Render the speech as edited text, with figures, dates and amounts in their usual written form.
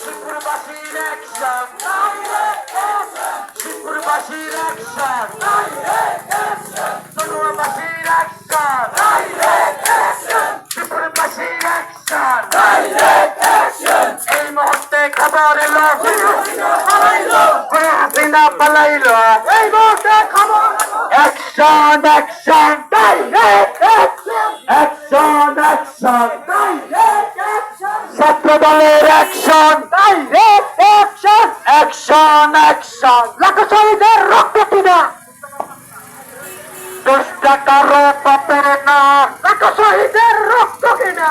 Shipurbashi action! Shipurbashi action! Shipurbashi action! Shipurbashi action! এই মুহূর্তে খবর এলো হাসিনা পালাইলো এই মুহূর্তে খবর অ্যাকশন অ্যাকশন অ্যাকশন অ্যাকশন ছাত্র দলের অ্যাকশন অ্যাকশন অ্যাকশন অ্যাকশন লাখো শহীদের রক্ত কিনা 10 টাকার পাপের না লাখো শহীদের রক্ত কিনা